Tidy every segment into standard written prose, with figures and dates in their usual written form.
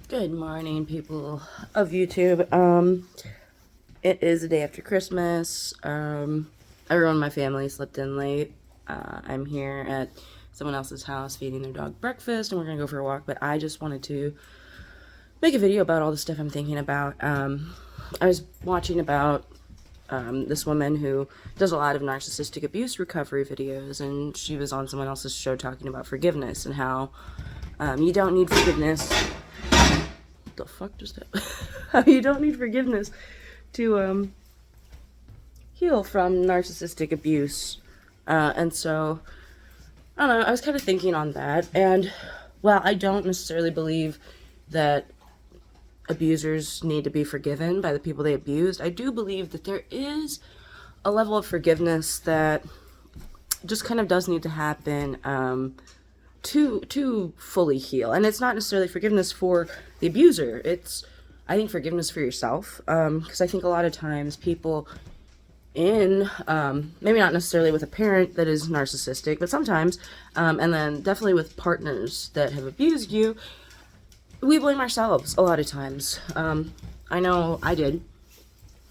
Good morning, people of YouTube. It is the day after Christmas. Everyone in my family slept in late. I'm here at someone else's house feeding their dog breakfast, and we're gonna go for a walk. But I just wanted to make a video about all the stuff I'm thinking about. I was watching about this woman who does a lot of narcissistic abuse recovery videos, and she was on someone else's show talking about forgiveness and how you don't need forgiveness. The fuck just that? You don't need forgiveness to heal from narcissistic abuse. And so I don't know, I was kind of thinking on that, and while I don't necessarily believe that abusers need to be forgiven by the people they abused, I do believe that there is a level of forgiveness that just kind of does need to happen to fully heal. And it's not necessarily forgiveness for the abuser. It's, I think, forgiveness for yourself. Because I think a lot of times people in, maybe not necessarily with a parent that is narcissistic, but sometimes, and then definitely with partners that have abused you, we blame ourselves a lot of times. I know I did,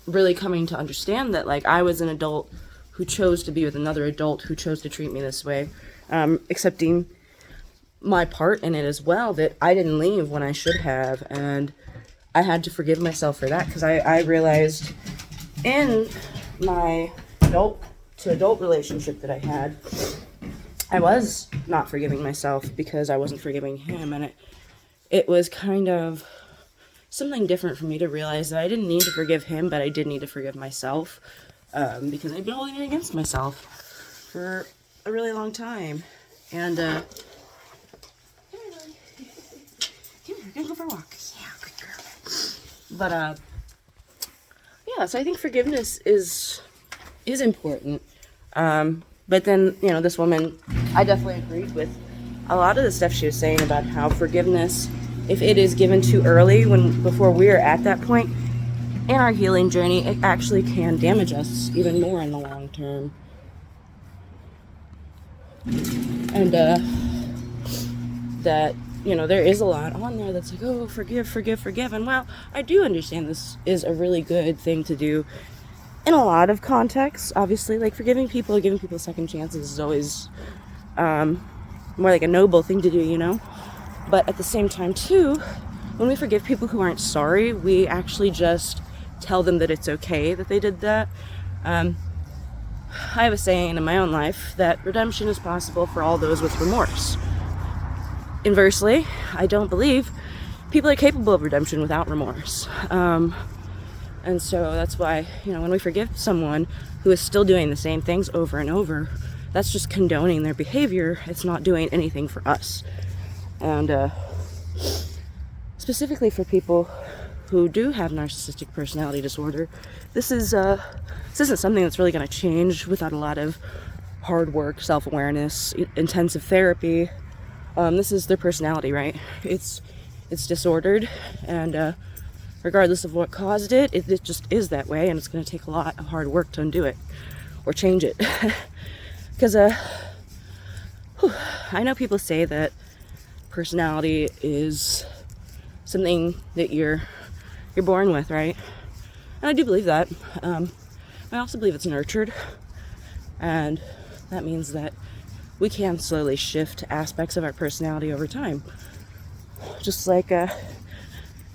really coming to understand that, like, I was an adult who chose to be with another adult who chose to treat me this way, accepting my part in it as well, that I didn't leave when I should have, and I had to forgive myself for that, because I realized in my adult to adult relationship that I had, I was not forgiving myself because I wasn't forgiving him, and it was kind of something different for me to realize that I didn't need to forgive him, but I did need to forgive myself, because I've been holding it against myself for a really long time. And we're gonna go for a walk. Yeah, good girl. But yeah, so I think forgiveness is important. But then, you know, this woman, I definitely agreed with a lot of the stuff she was saying about how forgiveness, if it is given too early, before we're at that point in our healing journey, it actually can damage us even more in the long term. And that, you know, there is a lot on there that's like, oh, forgive. And while I do understand this is a really good thing to do in a lot of contexts, obviously, like giving people second chances is always more like a noble thing to do, you know? But at the same time, too, when we forgive people who aren't sorry, we actually just tell them that it's okay that they did that. I have a saying in my own life that redemption is possible for all those with remorse. Inversely, I don't believe people are capable of redemption without remorse. And so that's why, you know, when we forgive someone who is still doing the same things over and over, that's just condoning their behavior. It's not doing anything for us. And specifically for people who do have narcissistic personality disorder, this isn't something that's really going to change without a lot of hard work, self-awareness, intensive therapy. This is their personality, right? It's disordered, and regardless of what caused it, it just is that way, and it's going to take a lot of hard work to undo it or change it. Because I know people say that personality is something that you're born with, right? And I do believe that. I also believe it's nurtured, and that means that we can slowly shift aspects of our personality over time. Just like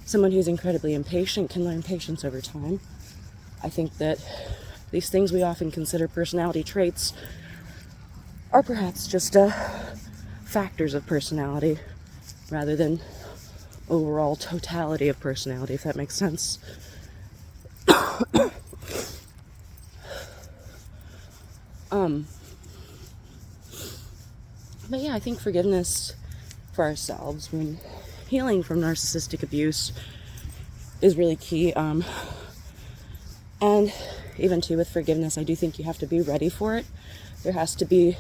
someone who's incredibly impatient can learn patience over time. I think that these things we often consider personality traits are perhaps just factors of personality rather than overall totality of personality, if that makes sense. But yeah, I think forgiveness for ourselves when healing from narcissistic abuse is really key. And even too with forgiveness, I do think you have to be ready for it. There has to be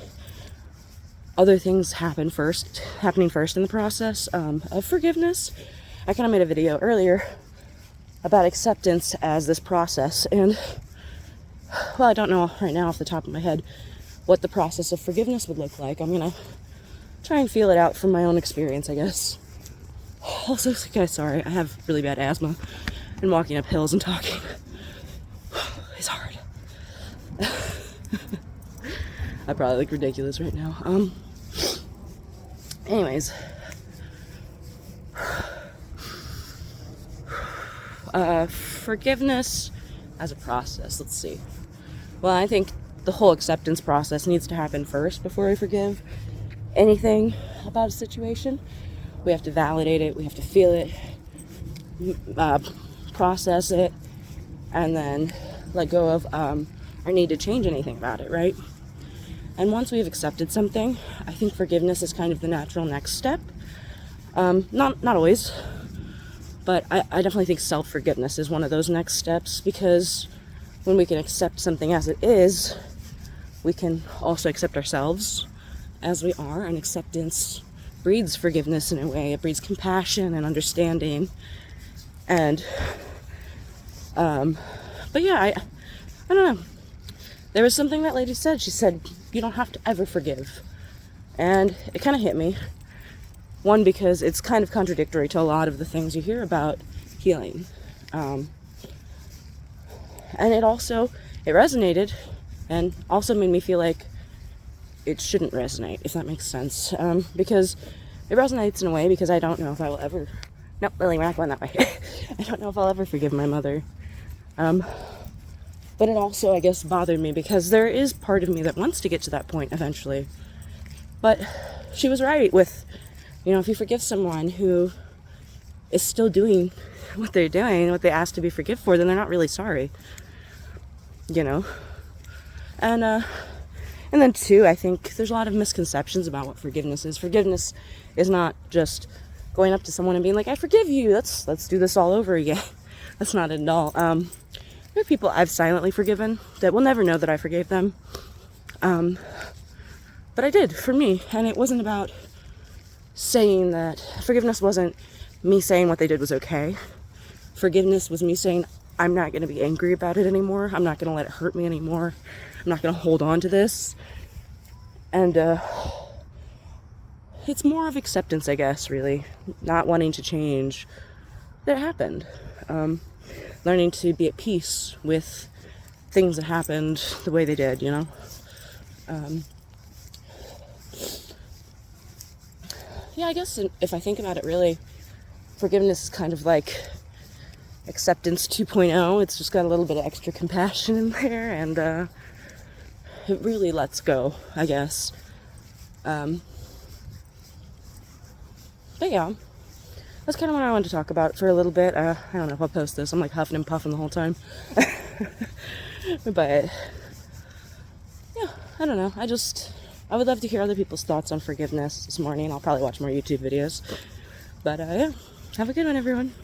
other things happening first in the process of forgiveness. I kind of made a video earlier about acceptance as this process, and well, I don't know right now off the top of my head what the process of forgiveness would look like. I'm gonna try and feel it out from my own experience, I guess. Also, guys, sorry, I have really bad asthma, and walking up hills and talking is hard. I probably look ridiculous right now. Anyways, forgiveness as a process. Let's see. Well, I think the whole acceptance process needs to happen first before I forgive anything about a situation. We have to validate it, we have to feel it, process it, and then let go of our need to change anything about it, right? And once we've accepted something, I think forgiveness is kind of the natural next step. Not always, but I definitely think self-forgiveness is one of those next steps, because when we can accept something as it is, we can also accept ourselves as we are, and acceptance breeds forgiveness in a way. It breeds compassion and understanding. And but yeah, I don't know. There was something that lady said. She said, you don't have to ever forgive. And it kind of hit me. One, because it's kind of contradictory to a lot of the things you hear about healing. And it resonated, and also made me feel like it shouldn't resonate, if that makes sense. Because it resonates in a way, because I don't know if I will ever... No, Lily, we're not going that way. I don't know if I'll ever forgive my mother. But it also, I guess, bothered me, because there is part of me that wants to get to that point eventually. But she was right with, if you forgive someone who is still doing what they're doing, what they asked to be forgiven for, then they're not really sorry. And then two, I think there's a lot of misconceptions about what forgiveness is. Forgiveness is not just going up to someone and being like, I forgive you, let's do this all over again. That's not it at all. There are people I've silently forgiven that will never know that I forgave them. But I did, for me. And it wasn't about saying that. Forgiveness wasn't me saying what they did was okay. Forgiveness was me saying, I'm not going to be angry about it anymore. I'm not going to let it hurt me anymore. I'm not going to hold on to this. And it's more of acceptance, I guess, really. Not wanting to change. That happened. Learning to be at peace with things that happened the way they did, Yeah, I guess if I think about it, really, forgiveness is kind of like acceptance 2.0. It's just got a little bit of extra compassion in there, and it really lets go, I guess. But yeah, that's kind of what I wanted to talk about for a little bit. I don't know if I'll post this. I'm like huffing and puffing the whole time. But yeah, I don't know. I would love to hear other people's thoughts on forgiveness this morning. I'll probably watch more YouTube videos. But yeah, have a good one, everyone.